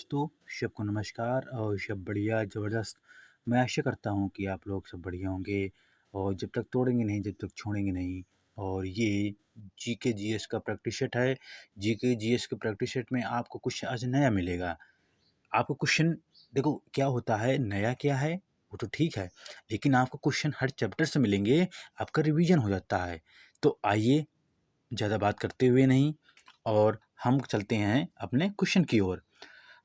दोस्तों, सबको नमस्कार और सब बढ़िया ज़बरदस्त। मैं आशा करता हूँ कि आप लोग सब बढ़िया होंगे और जब तक तोड़ेंगे नहीं, जब तक छोड़ेंगे नहीं। और ये जीके जीएस का प्रैक्टिस सेट है। जीके जीएस के प्रैक्टिस सेट में आपको कुछ आज नया मिलेगा। आपको क्वेश्चन देखो क्या होता है, नया क्या है वो तो ठीक है, लेकिन आपको क्वेश्चन हर चैप्टर से मिलेंगे, आपका रिवीजन हो जाता है। तो आइए ज़्यादा बात करते हुए नहीं और हम चलते हैं अपने क्वेश्चन की ओर।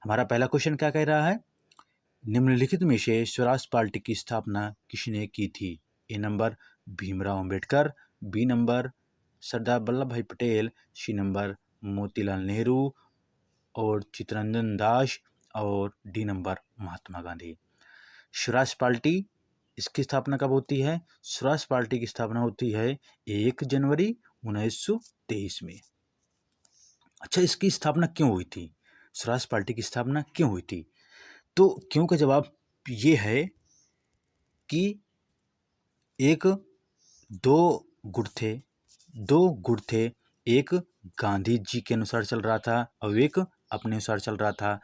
हमारा पहला क्वेश्चन क्या कह रहा है? निम्नलिखित में से स्वराज पार्टी की स्थापना किसने की थी? A number Bhimrao Ambedkar, B number Sardar Vallabh Bhai Patel, C number Motilal Nehru और चित्तरंजन दास और D number Mahatma Gandhi. Swaraj Party इसकी स्थापना कब होती है? स्वराज पार्टी की स्थापना होती है 1 जनवरी 1923 में। अच्छा, इसकी स्थापना क्यों हुई थी? स्वराज पार्टी की स्थापना क्यों हुई थी? तो क्यों का जवाब ये है कि एक दो गुट थे दो गुट थे। एक गांधी जी के अनुसार चल रहा था और एक अपने अनुसार चल रहा था।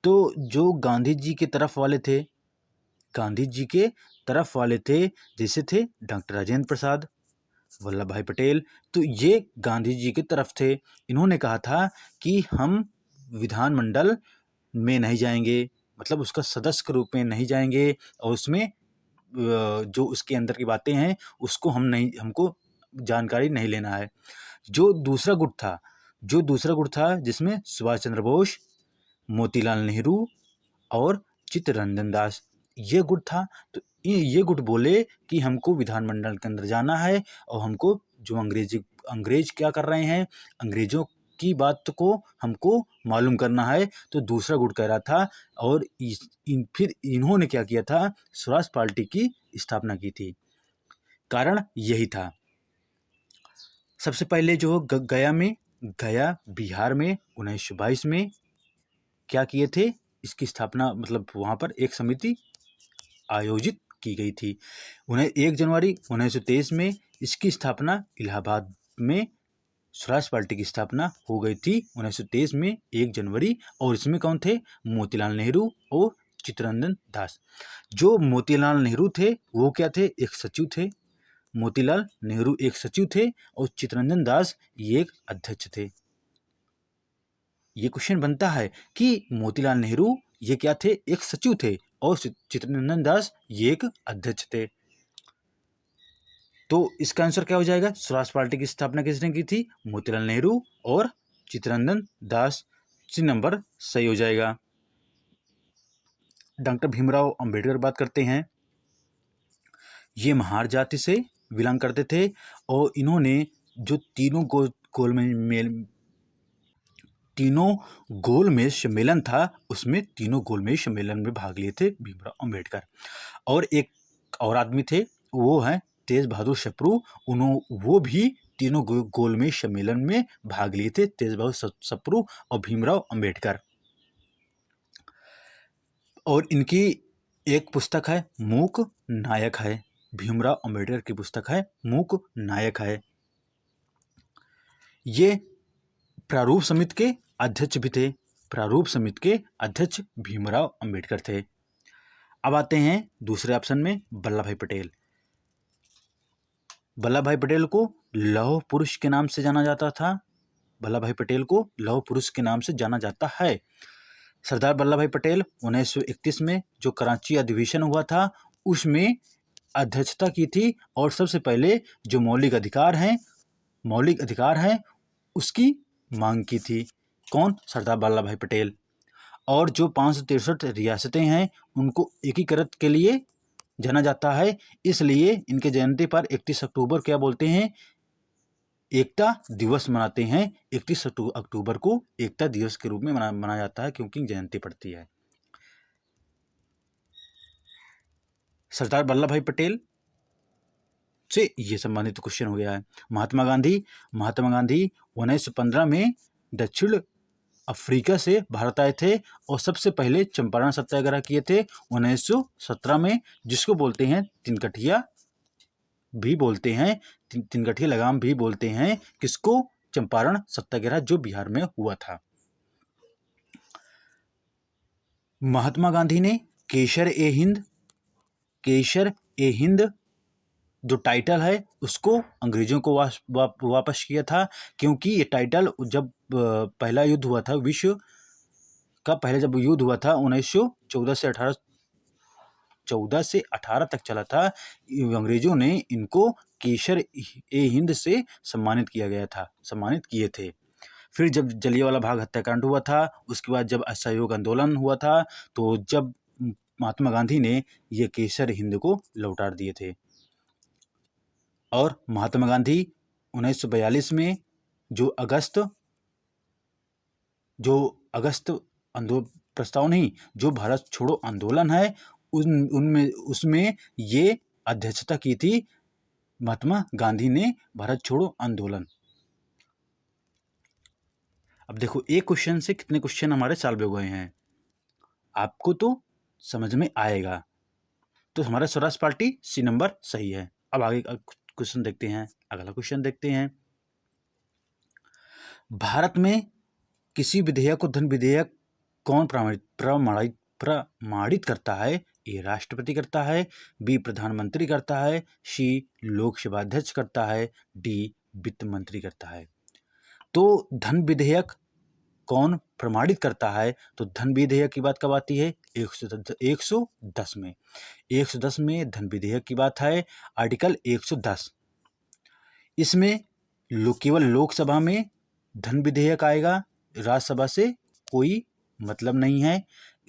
तो जो गांधी जी के तरफ वाले थे, गांधी जी के तरफ वाले थे, जैसे थे डॉक्टर राजेंद्र प्रसाद, वल्लभ भाई पटेल, तो ये गांधी जी की तरफ थे। इन्होंने कहा था कि हम विधानमंडल में नहीं जाएंगे, मतलब उसका सदस्य के रूप में नहीं जाएंगे और उसमें जो उसके अंदर की बातें हैं उसको हमको जानकारी नहीं लेना है। जो दूसरा गुट था जिसमें सुभाष चंद्र बोस, मोतीलाल नेहरू और चित्तरंजन दास ये गुट था। तो ये गुट बोले कि हमको विधानमंडल के अंदर जाना है और हमको जो अंग्रेज क्या कर रहे हैं, अंग्रेजों की बात को हमको मालूम करना है। तो दूसरा गुट कह रहा था और फिर इन्होंने क्या किया था, स्वराज पार्टी की स्थापना की थी। कारण यही था। सबसे पहले जो गया बिहार में 1922 में क्या किए थे, इसकी स्थापना मतलब वहाँ पर एक समिति आयोजित की गई थी। 1 जनवरी 1923 में इसकी स्थापना इलाहाबाद में स्वराज पार्टी की स्थापना हो गई थी 1923 में 1 जनवरी। और इसमें कौन थे? मोतीलाल नेहरू और चित्तरंजन दास। जो मोतीलाल नेहरू थे वो क्या थे? एक सचिव थे। मोतीलाल नेहरू एक सचिव थे और चित्तरंजन दास ये एक अध्यक्ष थे। ये क्वेश्चन बनता है कि मोतीलाल नेहरू ये क्या थे? एक सचिव थे और चित्तरंजन दास ये एक अध्यक्ष थे। तो इसका आंसर क्या हो जाएगा? स्वराज पार्टी की स्थापना किसने की थी? मोतीलाल नेहरू और चित्तरंजन दास। सी नंबर सही हो जाएगा। डॉक्टर भीमराव अंबेडकर बात करते हैं। ये महार जाति से बिलोंग करते थे और इन्होंने जो तीनों गोलमेज सम्मेलन था उसमें तीनों गोलमेज सम्मेलन में भाग लिए थे भीमराव अंबेडकर। और एक और आदमी थे, वो हैं तेज बहादुर सप्रू। वो भी तीनों गोलमेज सम्मेलन में भाग लिए थे, तेज बहादुर सप्रू और भीमराव अंबेडकर। और इनकी एक पुस्तक है मूक नायक है। भीमराव अंबेडकर की पुस्तक है मूक नायक है। ये प्रारूप समिति के अध्यक्ष भी थे। प्रारूप समिति के अध्यक्ष भीमराव अंबेडकर थे। अब आते हैं दूसरे ऑप्शन में, वल्लभ भाई पटेल। वल्लभ भाई पटेल को लौह पुरुष के नाम से जाना जाता था। वल्लभ भाई पटेल को लौह पुरुष के नाम से जाना जाता है। सरदार वल्लभ भाई पटेल 1931 में जो कराची अधिवेशन हुआ था उसमें अध्यक्षता की थी और सबसे पहले जो मौलिक अधिकार हैं उसकी मांग की थी। कौन? सरदार वल्लभ भाई पटेल। और जो 563 रियासतें हैं उनको एकीकृत के लिए जाना जाता है, इसलिए इनके जयंती पर 31 अक्टूबर क्या बोलते हैं? एकता दिवस मनाते हैं। 31 अक्टूबर को एकता दिवस के रूप में मनाया जाता है क्योंकि जयंती पड़ती है। सरदार वल्लभ भाई पटेल से ये संबंधित क्वेश्चन हो गया है। महात्मा गांधी 1915 में दक्षिण अफ्रीका से भारत आए थे और सबसे पहले चंपारण सत्याग्रह किए थे 1917 में, जिसको बोलते हैं तिनकठिया भी बोलते हैं, तिनकठिया लगाम भी बोलते हैं। किसको? चंपारण सत्याग्रह जो बिहार में हुआ था। महात्मा गांधी ने केसर ए हिंद जो टाइटल है उसको अंग्रेजों को वापस किया था, क्योंकि ये टाइटल जब पहला युद्ध हुआ था विश्व का, पहले जब युद्ध हुआ था 1914 से 18 तक चला था, अंग्रेजों ने इनको केसर ए हिंद से सम्मानित किए थे। फिर जब जलियांवाला बाग हत्याकांड हुआ था, उसके बाद जब असहयोग आंदोलन हुआ था, तो जब महात्मा गांधी ने ये केसर हिंद को लौटा दिए थे। और महात्मा गांधी 1942 में जो अगस्त प्रस्ताव नहीं, जो भारत छोड़ो आंदोलन है, उसमें ये अध्यक्षता की थी महात्मा गांधी ने, भारत छोड़ो आंदोलन। अब देखो एक क्वेश्चन से कितने क्वेश्चन हमारे सॉल्व हो गए हैं, आपको तो समझ में आएगा। तो हमारा स्वराज पार्टी सी नंबर सही है। अब आगे क्वेश्चन देखते हैं, अगला क्वेश्चन देखते हैं। भारत में किसी विधेयक को धन विधेयक कौन प्रमाणित करता है? ए राष्ट्रपति करता है, बी प्रधानमंत्री करता है, सी लोकसभा अध्यक्ष करता है, डी वित्त मंत्री करता है। तो धन विधेयक कौन प्रमाणित करता है? तो धन विधेयक की बात कब आती है? 110 में। 110 में धन विधेयक की बात है, आर्टिकल 110। इसमें केवल लोकसभा में धन विधेयक आएगा, राज्यसभा से कोई मतलब नहीं है,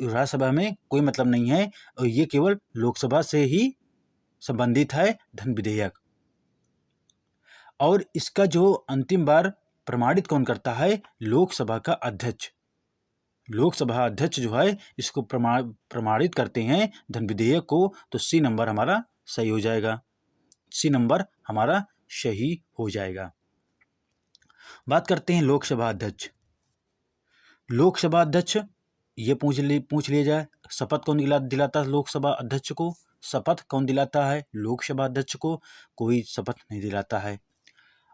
राज्यसभा में कोई मतलब नहीं है, और ये केवल लोकसभा से ही संबंधित है धन विधेयक। और इसका जो अंतिम बार प्रमाणित कौन करता है? लोकसभा का अध्यक्ष। लोकसभा अध्यक्ष जो है इसको प्रमाणित करते हैं धन विधेयक को। तो सी नंबर हमारा सही हो जाएगा, सी नंबर हमारा सही हो जाएगा। बात करते हैं लोकसभा अध्यक्ष। लोकसभा अध्यक्ष ये पूछ लिया जाए, शपथ कौन दिलाता है लोकसभा अध्यक्ष को? शपथ कौन दिलाता है लोकसभा अध्यक्ष को? कोई शपथ नहीं दिलाता है।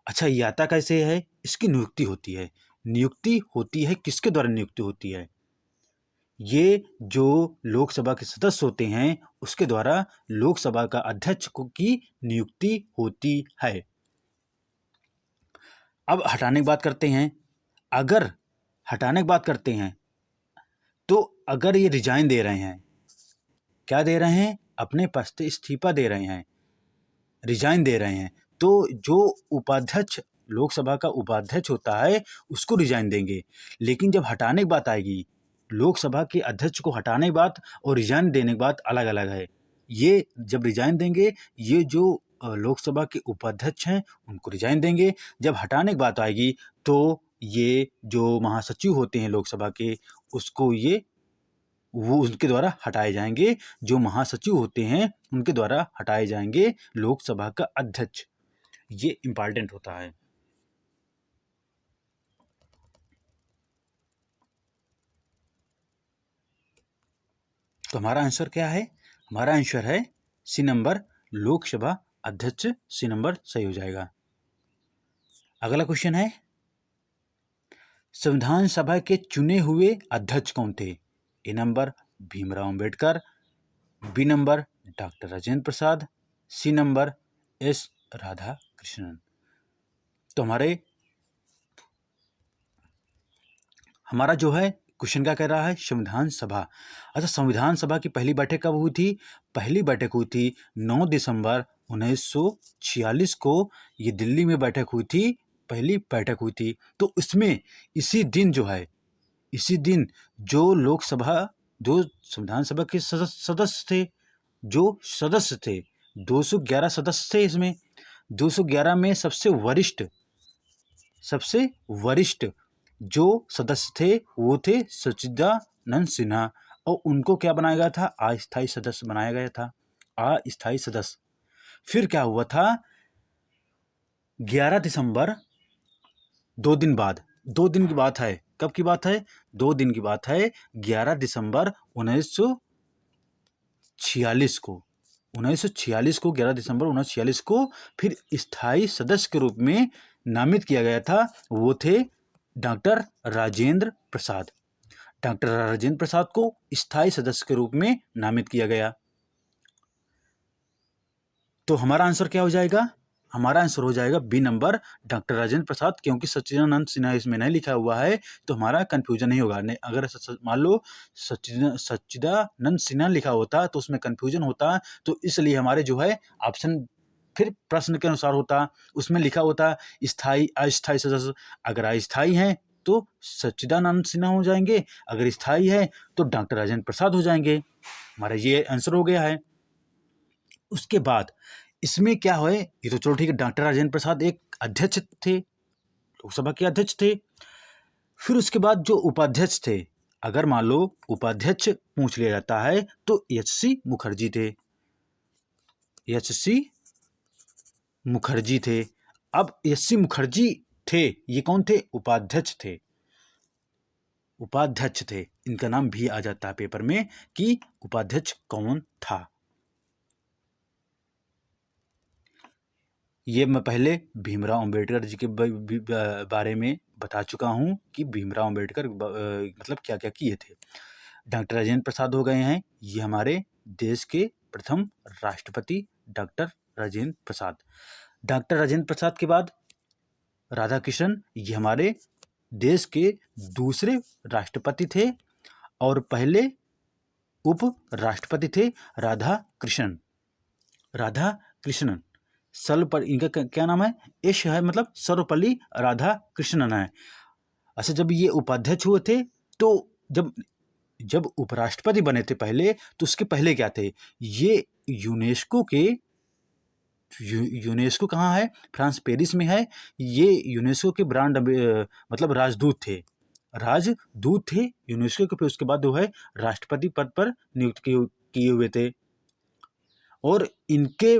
अच्छा, ये आता कैसे है? इसकी नियुक्ति होती है। नियुक्ति होती है, किसके द्वारा नियुक्ति होती है? ये जो लोकसभा के सदस्य होते हैं उसके द्वारा लोकसभा का अध्यक्ष की नियुक्ति होती है। अब हटाने की बात करते हैं। अगर हटाने की बात करते हैं तो अगर ये रिजाइन दे रहे हैं, क्या दे रहे हैं? अपने पद से इस्तीफा दे रहे हैं, रिजाइन दे रहे हैं, तो जो उपाध्यक्ष, लोकसभा का उपाध्यक्ष होता है उसको रिजाइन देंगे। लेकिन जब हटाने की बात आएगी, लोकसभा के अध्यक्ष को हटाने की बात और रिजाइन देने की बात अलग अलग है। ये जब रिजाइन देंगे, ये जो लोकसभा के उपाध्यक्ष हैं उनको रिजाइन देंगे। जब हटाने की बात आएगी तो ये जो महासचिव होते हैं लोकसभा के, उसको वो उनके द्वारा हटाए जाएंगे। जो महासचिव होते हैं उनके द्वारा हटाए जाएंगे लोकसभा का अध्यक्ष। ये इंपॉर्टेंट होता है। तो हमारा आंसर क्या है? हमारा आंसर है सी नंबर, लोकसभा अध्यक्ष। सी नंबर सही हो जाएगा। अगला क्वेश्चन है, संविधान सभा के चुने हुए अध्यक्ष कौन थे? A number Bhimrao Ambedkar, B number doctor Rajendra Prasad, C number S Radha Krishnan. तो हमारा जो है क्वेश्चन क्या कह रहा है? संविधान सभा। अच्छा, संविधान सभा की पहली बैठक कब हुई थी? पहली बैठक हुई थी 9 दिसंबर 1946 को। ये दिल्ली में बैठक हुई थी, पहली बैठक हुई थी। तो इसमें इसी दिन जो लोकसभा, जो संविधान सभा के सदस्य थे, 211 सदस्य थे। इसमें 211 में सबसे वरिष्ठ जो सदस्य थे वो थे सच्चिदानंद सिन्हा, और उनको क्या बनाया गया था? अस्थायी सदस्य बनाया गया था, अस्थायी सदस्य। फिर क्या हुआ था? 11 दिसंबर, 2 दिन की बात है। कब की बात है? 2 दिन की बात है। 11 दिसंबर 1946 को, 11 दिसंबर 1946 को फिर स्थायी सदस्य के रूप में नामित किया गया था। वो थे डॉक्टर राजेंद्र प्रसाद। डॉक्टर राजेंद्र प्रसाद को स्थायी सदस्य के रूप में नामित किया गया। तो हमारा आंसर क्या हो जाएगा? हमारा आंसर हो जाएगा बी नंबर, डॉक्टर राजेंद्र प्रसाद, क्योंकि सच्चिदानंद सिन्हा इसमें नहीं लिखा हुआ है तो हमारा कंफ्यूजन नहीं होगा। नहीं, अगर मान लो सच्चिदानंद सिन्हा लिखा होता तो उसमें कंफ्यूजन होता, तो इसलिए हमारे जो है ऑप्शन फिर प्रश्न के अनुसार होता, उसमें लिखा होता स्थायी अस्थायी सदस्य। अगर अस्थायी हैं तो सच्चिदानंद सिन्हा हो जाएंगे, अगर स्थायी है तो डॉक्टर राजेंद्र प्रसाद हो जाएंगे। हमारा ये आंसर हो गया है। उसके बाद इसमें क्या है, ये तो चलो ठीक है, डॉक्टर राजेंद्र प्रसाद एक अध्यक्ष थे, लोकसभा के अध्यक्ष थे। फिर उसके बाद जो उपाध्यक्ष थे, अगर मान लो उपाध्यक्ष पूछ लिया जाता है तो एच.सी. मुखर्जी थे, एच.सी. मुखर्जी थे। अब एच.सी. मुखर्जी थे, ये कौन थे? उपाध्यक्ष थे, उपाध्यक्ष थे। इनका नाम भी आ जाता है पेपर में कि उपाध्यक्ष कौन था। ये मैं पहले भीमराव अंबेडकर जी के बारे में बता चुका हूँ कि भीमराव अंबेडकर मतलब क्या क्या किए थे। डॉक्टर राजेंद्र प्रसाद हो गए हैं, ये हमारे देश के प्रथम राष्ट्रपति डॉक्टर राजेंद्र प्रसाद। डॉक्टर राजेंद्र प्रसाद के बाद राधा कृष्णन, ये हमारे देश के दूसरे राष्ट्रपति थे और पहले उप राष्ट्रपति थे राधा कृष्णन। राधा कृष्णन पर इनका क्या नाम है? यश है, मतलब सर्वपल्ली राधा कृष्णन है। अच्छा, जब ये उपाध्यक्ष हुए थे तो जब उपराष्ट्रपति बने थे पहले, तो उसके पहले क्या थे? ये यूनेस्को कहाँ है? फ्रांस पेरिस में है। ये यूनेस्को के ब्रांड मतलब राजदूत थे यूनेस्को के। फिर उसके बाद जो है राष्ट्रपति पद पर नियुक्त किए हुए थे। और इनके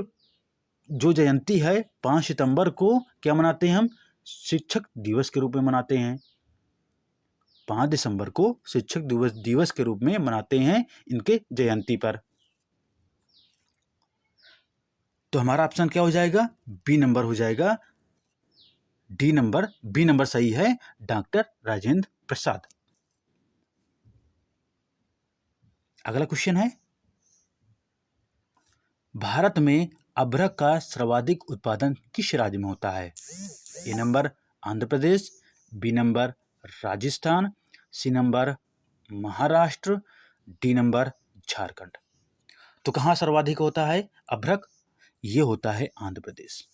जो जयंती है 5 सितंबर को क्या मनाते हैं हम? शिक्षक दिवस के रूप में मनाते हैं। 5 दिसंबर को शिक्षक दिवस के रूप में मनाते हैं इनके जयंती पर। तो हमारा ऑप्शन क्या हो जाएगा? बी नंबर हो जाएगा। बी नंबर सही है, डॉक्टर राजेंद्र प्रसाद। अगला क्वेश्चन है, भारत में अभ्रक का सर्वाधिक उत्पादन किस राज्य में होता है? A number Andhra Pradesh, B number Rajasthan, C number Maharashtra, D number Jharkhand. तो कहाँ सर्वाधिक होता है अभ्रक? ये होता है आंध्र प्रदेश।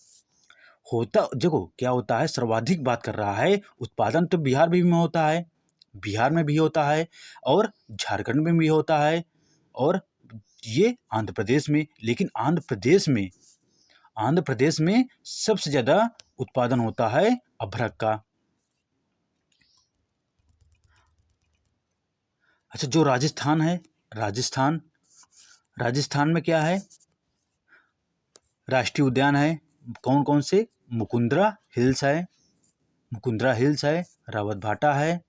देखो क्या होता है, सर्वाधिक बात कर रहा है, उत्पादन तो बिहार में होता है, बिहार में भी होता है और झारखंड में भी होता है और ये आंध्र प्रदेश में। लेकिन आंध्र प्रदेश में सबसे ज्यादा उत्पादन होता है अभ्रक का। अच्छा, जो राजस्थान है, राजस्थान में क्या है? राष्ट्रीय उद्यान है। कौन कौन से? मुकुंदरा हिल्स है, रावत भाटा है,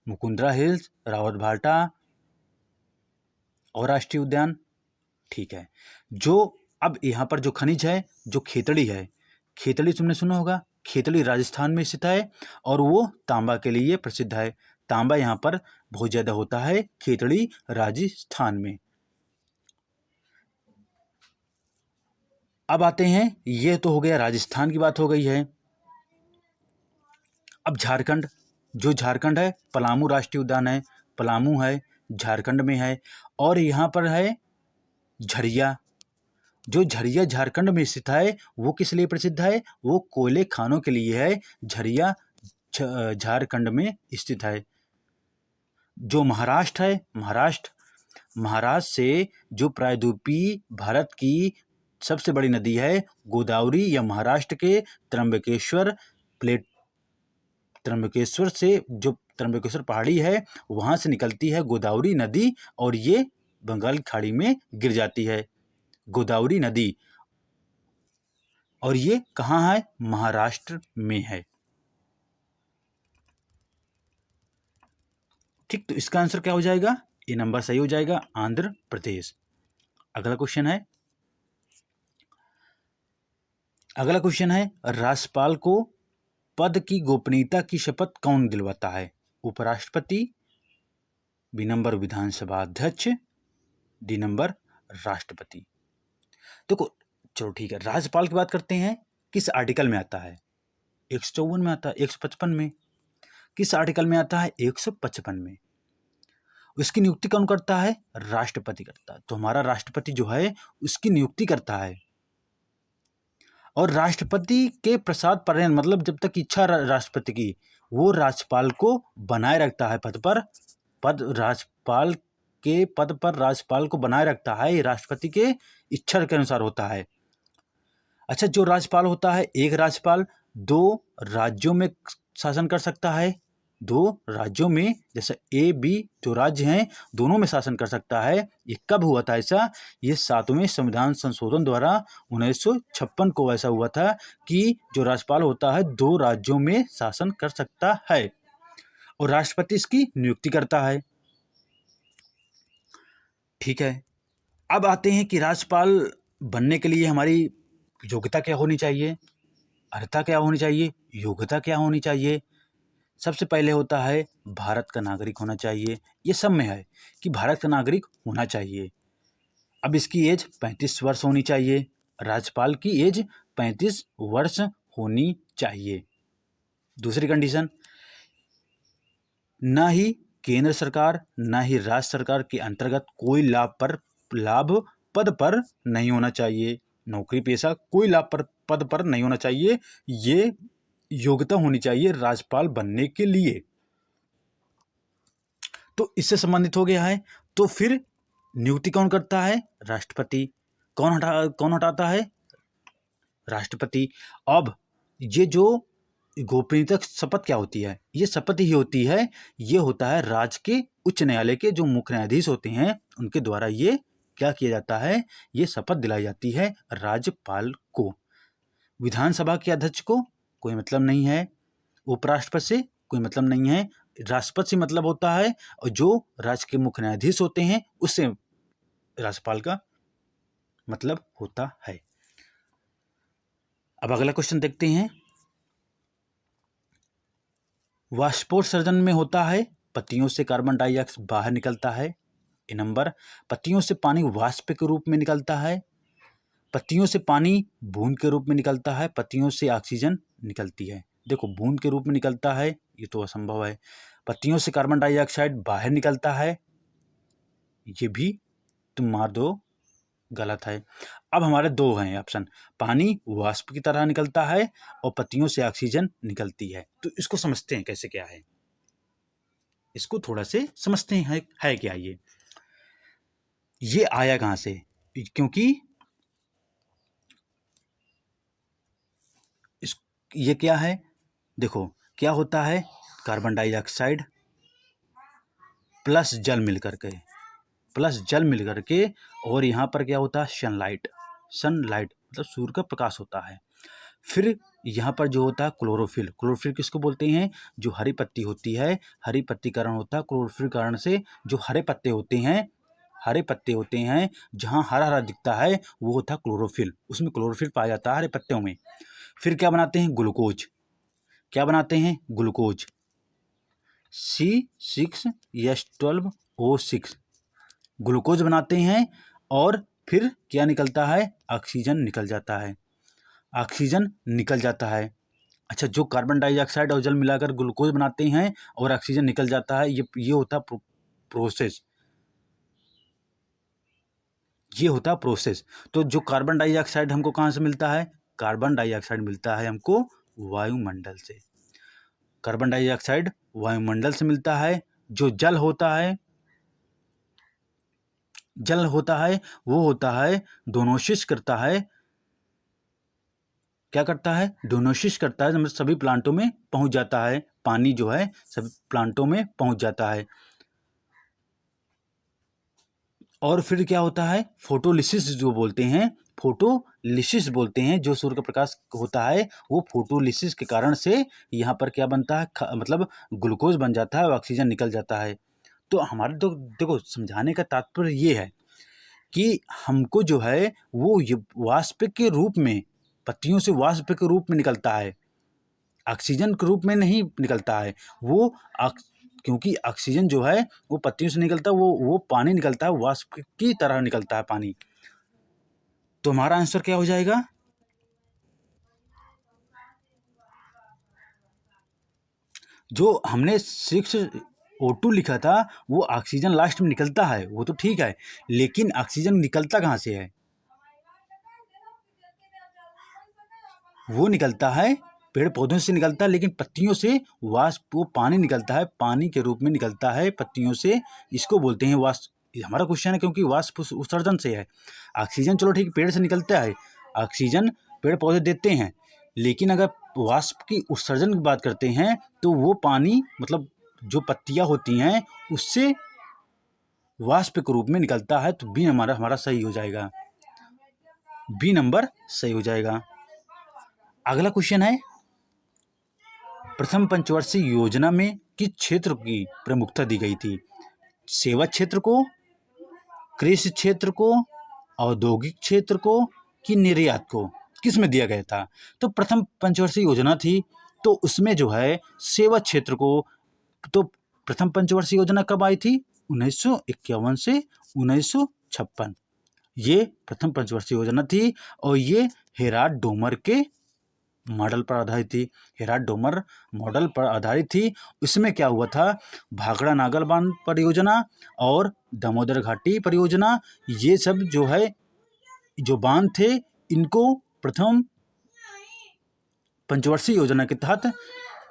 मुकुंदरा हिल्स, रावत भाटा और राष्ट्रीय उद्यान। ठीक है। अब यहाँ पर जो खनिज है, जो खेतड़ी है, खेतड़ी तुमने सुना होगा, खेतड़ी राजस्थान में स्थित है और वो तांबा के लिए प्रसिद्ध है। तांबा यहाँ पर बहुत ज्यादा होता है, खेतड़ी राजस्थान में। अब आते हैं, ये तो हो गया राजस्थान की बात हो गई है। अब झारखंड है, पलामू राष्ट्रीय उद्यान है, पलामू है, झारखंड में है। और यहाँ पर है झरिया, जो झरिया झारखंड में स्थित है, वो किस लिए प्रसिद्ध है? वो कोयले खानों के लिए है। झरिया झारखंड में स्थित है। जो महाराष्ट्र है, महाराष्ट्र से जो प्रायद्वीपीय भारत की सबसे बड़ी नदी है गोदावरी, या महाराष्ट्र के त्र्यंबकेश्वर से जो त्र्यंबकेश्वर पहाड़ी है वहां से निकलती है गोदावरी नदी और ये बंगाल खाड़ी में गिर जाती है गोदावरी नदी। और ये कहाँ है? महाराष्ट्र में है। ठीक, तो इसका आंसर क्या हो जाएगा? ये नंबर सही हो जाएगा, आंध्र प्रदेश। अगला क्वेश्चन है, राज्यपाल को पद की गोपनीयता की शपथ कौन दिलवाता है? उपराष्ट्रपति, बी नंबर विधानसभा अध्यक्ष, डी नंबर राष्ट्रपति। देखो चलो ठीक है, राज्यपाल की बात करते हैं, किस आर्टिकल में आता है? 154 में आता है, 155 में। किस आर्टिकल में आता है? 155 में। उसकी नियुक्ति कौन करता है? राष्ट्रपति करता है। तो हमारा राष्ट्रपति जो है उसकी नियुक्ति करता है, और राष्ट्रपति के प्रसाद पर्यंत, मतलब जब तक इच्छा राष्ट्रपति की, वो राज्यपाल को बनाए रखता है पद पर। राज्यपाल के पद पर राज्यपाल को बनाए रखता है, ये राष्ट्रपति के इच्छा के अनुसार होता है। अच्छा, जो राज्यपाल होता है, एक राज्यपाल 2 राज्यों में शासन कर सकता है। 2 राज्यों में, जैसे ए बी जो राज्य हैं, दोनों में शासन कर सकता है। ये कब हुआ था ऐसा? ये 7वें संविधान संशोधन द्वारा 1956 को ऐसा हुआ था कि जो राज्यपाल होता है 2 राज्यों में शासन कर सकता है, और राष्ट्रपति इसकी नियुक्ति करता है। ठीक है, अब आते हैं कि राज्यपाल बनने के लिए हमारी योग्यता क्या होनी चाहिए, अर्हता क्या होनी चाहिए, योग्यता क्या होनी चाहिए। सबसे पहले होता है भारत का नागरिक होना चाहिए। ये सब में है कि भारत का नागरिक होना चाहिए। अब इसकी एज 35 वर्ष होनी चाहिए। राज्यपाल की एज 35 वर्ष होनी चाहिए। दूसरी कंडीशन, ना ही केंद्र सरकार ना ही राज्य सरकार के अंतर्गत कोई लाभ पद पर नहीं होना चाहिए। नौकरी पेशा कोई लाभ पद पर नहीं होना चाहिए। ये योग्यता होनी चाहिए राज्यपाल बनने के लिए। तो इससे संबंधित हो गया है। तो फिर नियुक्ति कौन करता है? राष्ट्रपति। कौन हटाता है? राष्ट्रपति। अब ये जो गोपनीयता शपथ क्या होती है? ये शपथ ही होती है, ये होता है राज्य के उच्च न्यायालय के जो मुख्य न्यायाधीश होते हैं उनके द्वारा ये क्या किया जाता है? ये शपथ दिलाई जाती है राज्यपाल को। विधानसभा के अध्यक्ष को कोई मतलब नहीं है, उपराष्ट्रपति से कोई मतलब नहीं है, राष्ट्रपति से मतलब होता है, और जो राज्य के मुख्य न्यायाधीश होते हैं उससे राज्यपाल का मतलब होता है। अब अगला क्वेश्चन देखते हैं। वाष्पोत्सर्जन में होता है, पत्तियों से कार्बन डाइऑक्साइड बाहर निकलता है। ए नंबर, पत्तियों से पानी वाष्प के रूप में निकलता है। पत्तियों से पानी बूंद के रूप में निकलता है। पत्तियों से ऑक्सीजन निकलती है। देखो, बूंद के रूप में निकलता है ये तो असंभव है। पत्तियों से कार्बन डाइऑक्साइड बाहर निकलता है, ये भी तुम मार दो, गलत है। अब हमारे 2 हैं ऑप्शन, पानी वाष्प की तरह निकलता है और पत्तियों से ऑक्सीजन निकलती है। तो इसको समझते हैं कैसे क्या है, इसको थोड़ा से समझते हैं है क्या ये आया कहां से? क्योंकि ये क्या है, देखो क्या होता है, कार्बन डाइऑक्साइड प्लस जल मिलकर के, और यहाँ पर क्या होता है, सनलाइट मतलब सूर्य का प्रकाश होता है। फिर यहाँ पर जो होता है क्लोरोफिल किसको बोलते हैं? जो हरी पत्ती होती है, हरी पत्ती कारण होता है क्लोरोफिल कारण से। जो हरे पत्ते होते हैं जहाँ हरा हरा दिखता है वो होता है क्लोरोफिल, उसमें क्लोरोफिल पाया जाता है हरे पत्तों में। फिर क्या बनाते हैं? ग्लूकोज, C6H12O6 ग्लूकोज बनाते हैं, और फिर क्या निकलता है? ऑक्सीजन निकल जाता है। अच्छा, जो कार्बन डाइऑक्साइड और जल मिलाकर ग्लूकोज बनाते हैं और ऑक्सीजन निकल जाता है, ये होता प्रोसेस, तो जो कार्बन डाइऑक्साइड हमको कहाँ से मिलता है? कार्बन डाइऑक्साइड मिलता है हमको वायुमंडल से। कार्बन डाइऑक्साइड वायुमंडल से मिलता है। जो जल होता है वो होता है डोनोसिस करता है। क्या करता है? डोनोसिस करता है, मतलब सभी प्लांटों में पहुंच जाता है। पानी जो है सभी प्लांटों में पहुंच जाता है। और फिर क्या होता है? फोटोलिसिस बोलते हैं, जो सूर्य का प्रकाश होता है वो फोटोलिसिस के कारण से यहाँ पर क्या बनता है, मतलब ग्लूकोज बन जाता है और ऑक्सीजन निकल जाता है। तो हमारे तो देखो, समझाने का तात्पर्य ये है कि हमको जो है वो वाष्प के रूप में, पत्तियों से वाष्प के रूप में निकलता है, ऑक्सीजन के रूप में नहीं निकलता है। वो क्योंकि ऑक्सीजन जो है वो पत्तियों से निकलता है, वो पानी निकलता है, वाष्प की तरह निकलता है पानी। तो हमारा आंसर क्या हो जाएगा? जो हमने 6O2 लिखा था वो ऑक्सीजन लास्ट में निकलता है, वो तो ठीक है, लेकिन ऑक्सीजन निकलता कहाँ से है? वो निकलता है पेड़ पौधों से निकलता है, लेकिन पत्तियों से वाष्प, वो पानी निकलता है, पानी के रूप में निकलता है पत्तियों से। इसको बोलते हैं वाष्प। ये हमारा क्वेश्चन है, क्योंकि वाष्प उत्सर्जन से है। ऑक्सीजन चलो ठीक पेड़ से निकलता है, ऑक्सीजन पेड़ पौधे देते हैं, लेकिन अगर वाष्प की उत्सर्जन की बात करते हैं तो वो पानी मतलब जो पत्तियां होती हैं उससे वाष्प के रूप में निकलता है। तो बी हमारा हमारा सही हो जाएगा, बी नंबर सही हो जाएगा। अगला क्वेश्चन है, प्रथम पंचवर्षीय योजना में किस क्षेत्र की प्रमुखता दी गई थी? सेवा क्षेत्र को, कृषि क्षेत्र को, औद्योगिक क्षेत्र को, कि निर्यात को? किस में दिया गया था? तो प्रथम पंचवर्षीय योजना थी, तो उसमें जो है सेवा क्षेत्र को। तो प्रथम पंचवर्षीय योजना कब आई थी? 1951 से 1956। ये प्रथम पंचवर्षीय योजना थी और ये हेराल्ड डोमर के मॉडल पर आधारित थी। हेराल्ड डोमर मॉडल पर आधारित थी। इसमें क्या हुआ था, भाखड़ा नागल बांध परियोजना और दामोदर घाटी परियोजना, ये सब जो है जो बांध थे, इनको प्रथम पंचवर्षीय योजना के तहत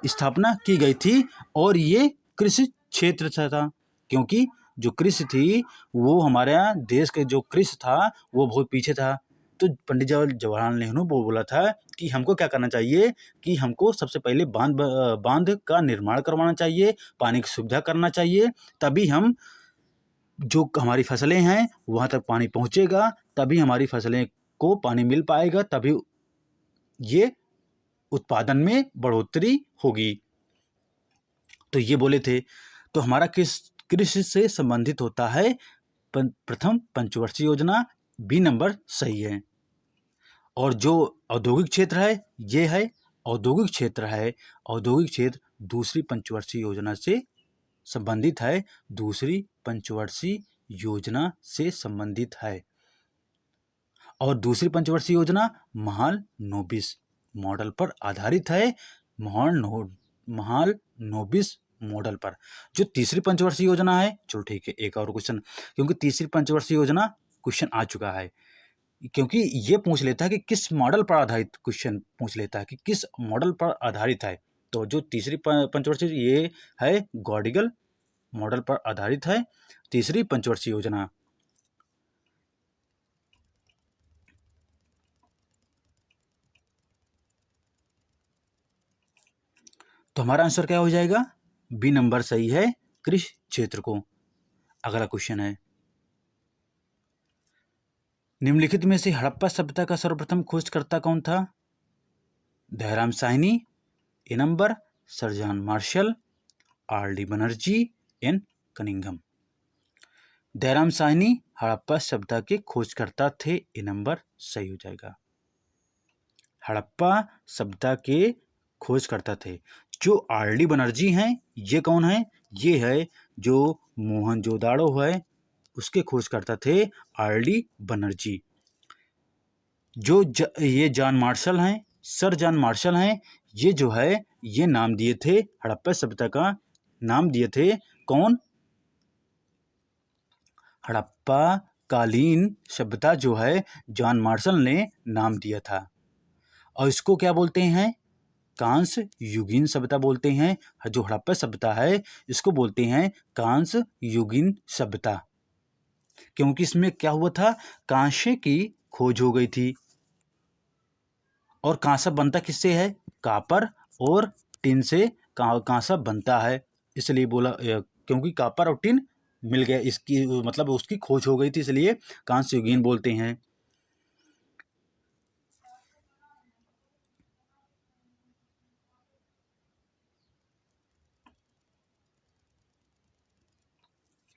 स्थापना की गई थी। और ये कृषि क्षेत्र से था, क्योंकि जो कृषि थी वो हमारे यहाँ देश के जो कृषि था वो बहुत पीछे था। तो पंडित जवाहरलाल नेहरू वो बोला था कि हमको क्या करना चाहिए, कि हमको सबसे पहले बांध का निर्माण करवाना चाहिए, पानी की सुविधा करना चाहिए, तभी हम जो हमारी फसलें हैं वहाँ तक पानी पहुँचेगा, तभी हमारी फसलें को पानी मिल पाएगा, तभी ये उत्पादन में बढ़ोतरी होगी। तो ये बोले थे। तो हमारा किस कृषि से संबंधित होता है प्रथम पंचवर्षीय योजना, बी नंबर सही है। और जो औद्योगिक क्षेत्र है ये है औद्योगिक क्षेत्र है, औद्योगिक क्षेत्र दूसरी पंचवर्षीय योजना से संबंधित है, दूसरी पंचवर्षीय योजना से संबंधित है। और दूसरी पंचवर्षीय योजना महालनोबिस मॉडल पर आधारित है, महालनोबिस मॉडल पर। जो तीसरी पंचवर्षीय योजना है, चलो ठीक है एक और क्वेश्चन, क्योंकि तीसरी पंचवर्षीय योजना क्वेश्चन आ चुका है, क्योंकि ये पूछ लेता है कि किस मॉडल पर आधारित, क्वेश्चन पूछ लेता है कि किस मॉडल पर आधारित है। तो जो तीसरी पंचवर्षीय ये है गॉडिगल मॉडल पर आधारित है तीसरी पंचवर्षीय योजना। तो हमारा आंसर क्या हो जाएगा? बी नंबर सही है, कृषि क्षेत्र को। अगला क्वेश्चन है, निम्नलिखित में से हड़प्पा सभ्यता का सर्वप्रथम खोजकर्ता कौन था? Dayaram Sahni, A number sir John Marshall, R D Banerjee, N Cunningham. Dayaram Sahni Harappa सभ्यता के खोजकर्ता थे, ए नंबर सही हो जाएगा। हड़प्पा सभ्यता के खोजकर्ता थे। जो आर डी बनर्जी हैं ये कौन है? ये है जो मोहनजोदाड़ो है उसके खोजकर्ता थे आर डी बनर्जी। जो ये जॉन मार्शल हैं, सर जॉन मार्शल हैं, ये जो है ये नाम दिए थे हड़प्पा सभ्यता का, नाम दिए थे कौन? हड़प्पा कालीन सभ्यता जो है जॉन मार्शल ने नाम दिया था। और इसको क्या बोलते हैं? कांस्य युगीन सभ्यता बोलते हैं। जो हड़प्पा सभ्यता है इसको बोलते हैं कांस्य युगीन सभ्यता, क्योंकि इसमें क्या हुआ था, कांस्य की खोज हो गई थी। और कांसा बनता किससे है? कापर और टिन से कांसा बनता है, इसलिए बोला क्योंकि कापर और टिन मिल गया, इसकी मतलब उसकी खोज हो गई थी, इसलिए कांस्य युगीन बोलते हैं।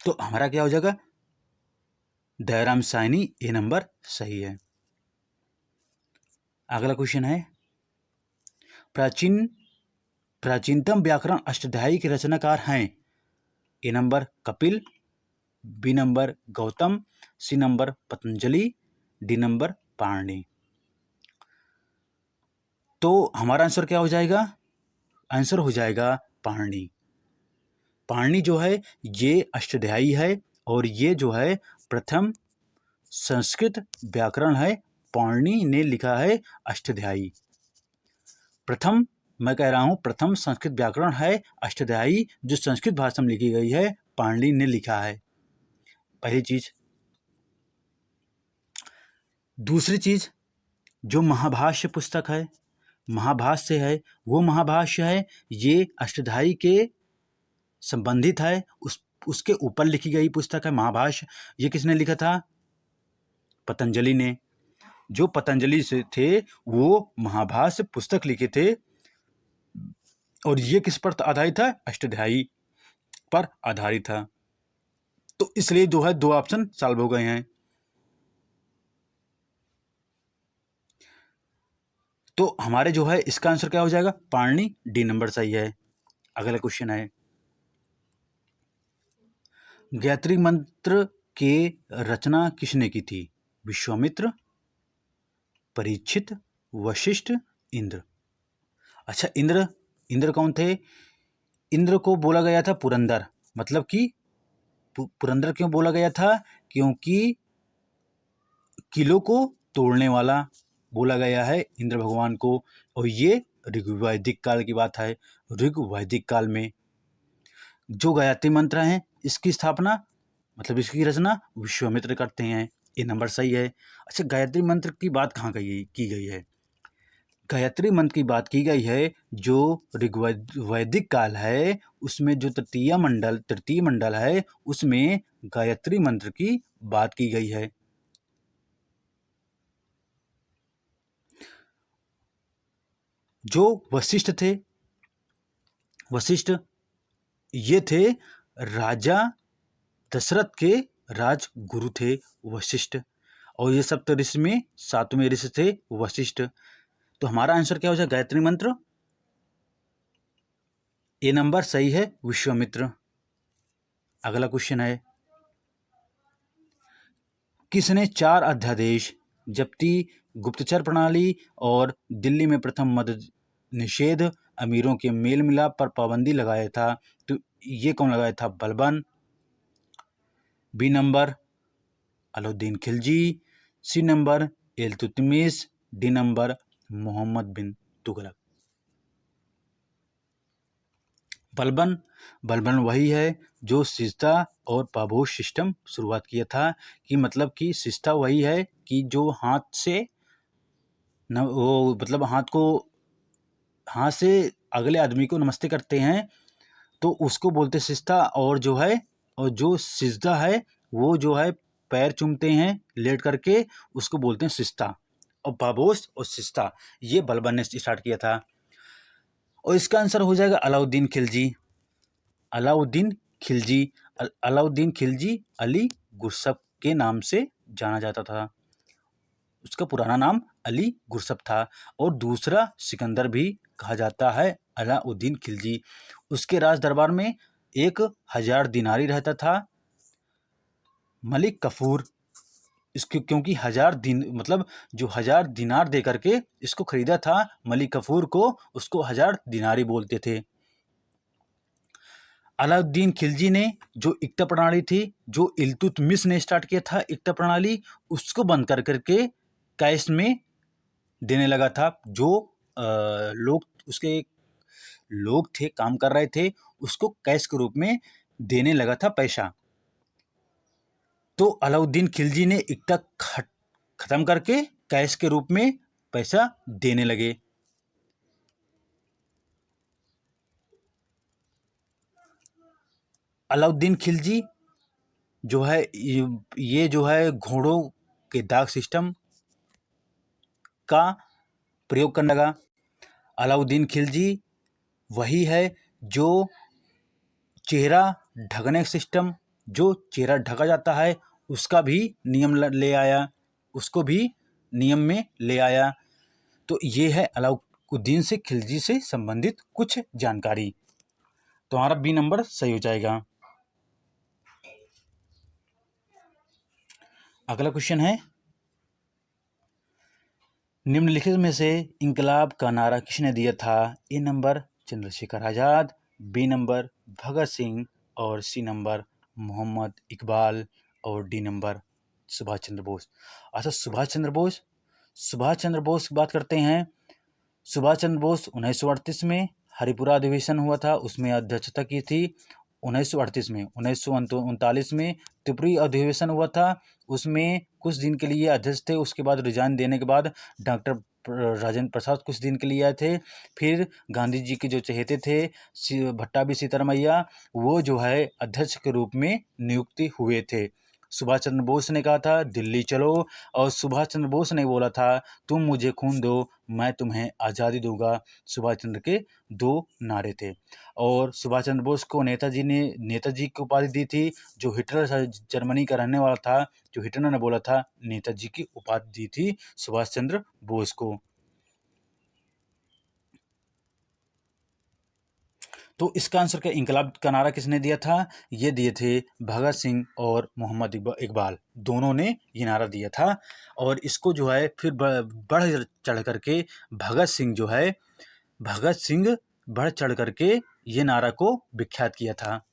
तो हमारा क्या हो जाएगा? दयाराम साहनी, ए नंबर सही है। अगला क्वेश्चन है, प्राचीनतम व्याकरण अष्टाध्यायी के रचनाकार हैं? A number Kapil, B number Gautam, C number Patanjali, D number Panini. तो हमारा आंसर क्या हो जाएगा? आंसर हो जाएगा पाणिनि। पाणिनि जो है ये अष्टाध्यायी है और ये जो है प्रथम संस्कृत व्याकरण है। पाणिनि ने लिखा है अष्टाध्यायी। प्रथम, मैं कह रहा हूं प्रथम संस्कृत व्याकरण है अष्टाध्यायी, जो संस्कृत भाषा में लिखी गई है, पाणिनि ने लिखा है। पहली चीज। दूसरी चीज, जो महाभाष्य पुस्तक है, महाभाष्य है, वो महाभाष्य है ये अष्टाध्यायी के संबंधित है, उसके ऊपर लिखी गई पुस्तक है महाभाष्य। ये किसने लिखा था? पतंजलि ने। जो पतंजलि से थे वो महाभाष्य पुस्तक लिखे थे, और ये किस पर आधारित था? अष्टाध्यायी पर आधारित था। तो इसलिए जो है 2 ऑप्शन सॉल्व हो गए हैं। तो हमारे जो है इसका आंसर क्या हो जाएगा? पाणिनि, डी नंबर सही है। अगला क्वेश्चन है, गायत्री मंत्र के रचना किसने की थी? विश्वामित्र, परीक्षित, वशिष्ठ, इंद्र। अच्छा, इंद्र कौन थे? इंद्र को बोला गया था पुरंदर, मतलब कि पुरंदर क्यों बोला गया था? क्योंकि किलों को तोड़ने वाला बोला गया है इंद्र भगवान को। और ये ऋग्वैदिक काल की बात है। ऋग्वैदिक काल में जो गायत्री मंत्र है इसकी स्थापना, मतलब इसकी रचना विश्वामित्र करते हैं। ये नंबर सही है। अच्छा, गायत्री मंत्र की बात कहाँ की गई है? गायत्री मंत्र की बात की गई है जो ऋग्वैदिक काल है, उसमें जो तृतीय मंडल है, उसमें गायत्री मंत्र की बात की गई है। जो वशिष्ठ थे, वशिष्ठ ये थे राजा दशरथ के राजगुरु थे वशिष्ठ, और ये सप्तऋषि में 7वें ऋषि थे वशिष्ठ। तो हमारा आंसर क्या हो जाए? गायत्री मंत्र। ए नंबर सही है, विश्वामित्र। अगला क्वेश्चन है, किसने 4 अध्यादेश जब्ती, गुप्तचर प्रणाली और दिल्ली में प्रथम मद्य निषेध, अमीरों के मेल मिलाप पर पाबंदी लगाया था? तो ये कौन लगाया था? Balban, B number Alauddin Khilji, C number Iltutmish, D number Mohammad bin Tughlaq. Balban वही है जो सिजदा और पापोश सिस्टम शुरुआत किया था। कि मतलब कि सिजदा वही है कि जो हाथ से न, वो मतलब हाथ से अगले आदमी को नमस्ते करते हैं, तो उसको बोलते सिजदा। और जो सिजदा है वो जो है पैर चूमते हैं लेट करके, उसको बोलते हैं सिजदा। और पापोश और सिजदा ये बलबन ने स्टार्ट किया था। और इसका आंसर हो जाएगा अलाउद्दीन खिलजी। अलाउद्दीन खिलजी अलाउद्दीन खिलजी अली गुरसब के नाम से जाना जाता था। उसका पुराना नाम अली गुरसब था। और दूसरा सिकंदर भी कहा जाता है अलाउद्दीन खिलजी। उसके राज दरबार में 1000 दिनारी रहता था। मलिक कफूर इसके क्योंकि 1000 दिनार दे करके इसको खरीदा था मलिक कफूर को, उसको 1000 दिनारी बोलते थे। अलाउद्दीन खिलजी ने जो इक्ता प्रणाली थी, जो इल्तुतमिश ने स्टार्ट किया था इक्ता प्रणाली, उसको बंद कर करके कैश में देने लगा था। जो लोग थे, काम कर रहे थे, उसको कैश के रूप में देने लगा था पैसा। तो अलाउद्दीन खिलजी ने इक्ता खत्म करके कैश के रूप में पैसा देने लगे। अलाउद्दीन खिलजी जो है ये जो है घोड़ों के दाग सिस्टम का प्रयोग करने लगा। अलाउद्दीन खिलजी वही है जो चेहरा ढकने सिस्टम, जो चेहरा ढका जाता है उसका भी नियम ले आया, उसको भी नियम में ले आया। तो ये है अलाउद्दीन से खिलजी से संबंधित कुछ जानकारी। तो हमारा बी नंबर सही हो जाएगा। अगला क्वेश्चन है, निम्नलिखित में से इंकलाब का नारा किसने दिया था? ए number Chandrashekhar Azad, B number Bhagat Singh और सी नंबर मोहम्मद इकबाल और डी नंबर सुभाष चंद्र बोस। अच्छा, सुभाष चंद्र बोस की बात करते हैं। सुभाष चंद्र बोस 1938 में हरिपुरा अधिवेशन हुआ था, उसमें अध्यक्षता की थी। 1938 में 1939 में त्रिपुरी अधिवेशन हुआ था, उसमें कुछ दिन के लिए अध्यक्ष थे। उसके बाद रिजाइन देने के बाद डॉक्टर राजेंद्र प्रसाद कुछ दिन के लिए आए थे। फिर गांधी जी के जो चहेते थे भट्टाभी सीतारामैया, वो जो है अध्यक्ष के रूप में नियुक्ति हुए थे। सुभाष चंद्र बोस ने कहा था दिल्ली चलो, और सुभाष चंद्र बोस ने बोला था तुम मुझे खून दो मैं तुम्हें आज़ादी दूंगा। सुभाष चंद्र के दो नारे थे। और सुभाष चंद्र बोस को नेताजी ने नेताजी की उपाधि दी थी। जो हिटलर जर्मनी का रहने वाला था, जो हिटलर ने बोला था, नेताजी की उपाधि दी थी सुभाष चंद्र बोस को। तो इसका आंसर क्या, इंकलाब का नारा किसने दिया था? ये दिए थे भगत सिंह और मोहम्मद इकबाल, दोनों ने ये नारा दिया था। और इसको जो है फिर बढ़ चढ़ करके भगत सिंह बढ़ चढ़ करके ये नारा को विख्यात किया था।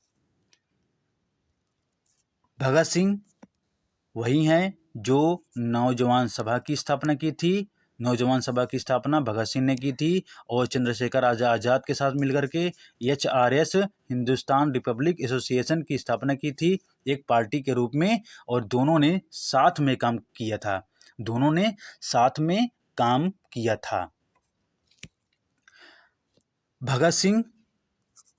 भगत सिंह वही हैं जो नौजवान सभा की स्थापना की थी। नौजवान सभा की स्थापना भगत सिंह ने की थी और चंद्रशेखर आजाद के साथ मिलकर के HRS हिंदुस्तान रिपब्लिक एसोसिएशन की स्थापना की थी, एक पार्टी के रूप में। और दोनों ने साथ में काम किया था। भगत सिंह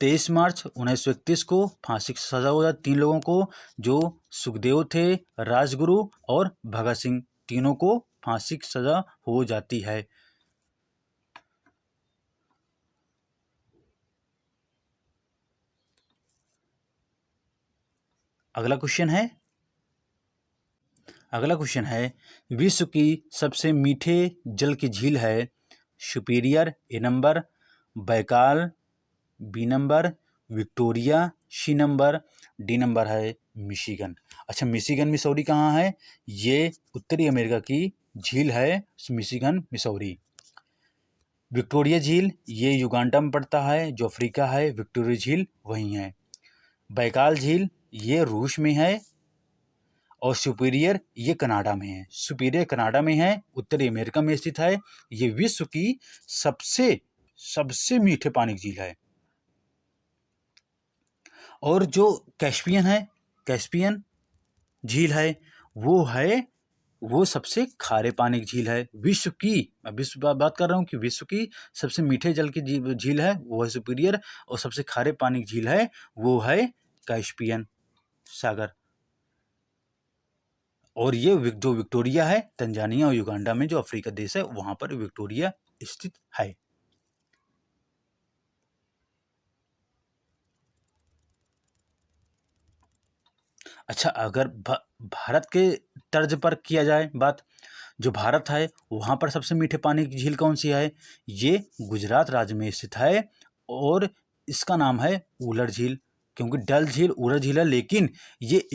23 मार्च 1931 को फांसी की सजा हो जाती 3 लोगों को, जो सुखदेव थे, राजगुरु और भगत सिंह, तीनों को फांसी की सजा हो जाती है। अगला क्वेश्चन है, विश्व की सबसे मीठे जल की झील है? Superior A number, Baikal B number, Victoria C number, D number है मिशिगन। अच्छा, मिशिगन मिसौरी कहाँ है? ये उत्तरी अमेरिका की झील है, मिशिगन मिसौरी। विक्टोरिया झील ये युगांडा में पड़ता है, जो अफ्रीका है, विक्टोरिया झील वहीं है। बैकाल झील ये रूस में है और सुपीरियर ये कनाडा में है। सुपीरियर कनाडा में है, उत्तरी अमेरिका में स्थित है। ये विश्व की सबसे मीठे पानी की झील है। और जो कैस्पियन झील है, वो सबसे खारे पानी की झील है। विश्व की बात कर रहा हूँ कि विश्व की सबसे मीठे जल की झील है वो है सुपीरियर, और सबसे खारे पानी की झील है वो है कैस्पियन सागर। और ये जो विक्टोरिया है, तंजानिया और युगांडा में, जो अफ्रीका देश है, वहां पर विक्टोरिया स्थित है। अच्छा, अगर भारत के तर्ज पर किया जाए बात, जो भारत है वहाँ पर सबसे मीठे पानी की झील कौन सी है? ये गुजरात राज्य में स्थित है और इसका नाम है उलर झील। क्योंकि डल झील, उलर झील है, लेकिन ये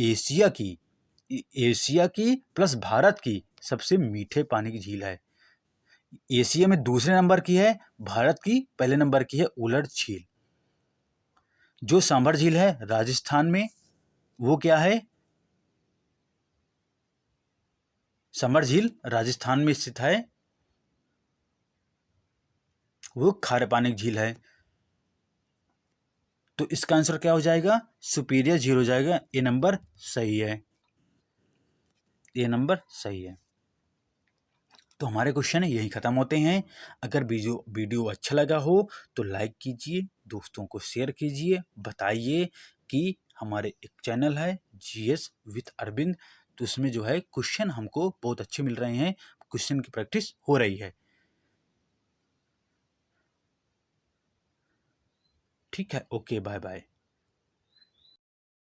एशिया की प्लस भारत की सबसे मीठे पानी की झील है। एशिया में दूसरे नंबर की है, भारत की पहले नंबर की है उलर झील। जो सांभर झील है राजस्थान में, वो क्या है? सांभर झील राजस्थान में स्थित है, वो खारे पानी की झील है। तो इसका आंसर क्या हो जाएगा? सुपीरियर झील हो जाएगा। ए नंबर सही है। तो हमारे क्वेश्चन यही खत्म होते हैं। अगर वीडियो अच्छा लगा हो तो लाइक कीजिए, दोस्तों को शेयर कीजिए, बताइए कि हमारे एक चैनल है GS विथ अरविंद, तो उसमें जो है क्वेश्चन हमको बहुत अच्छे मिल रहे हैं, क्वेश्चन की प्रैक्टिस हो रही है। ठीक है, ओके, बाय बाय।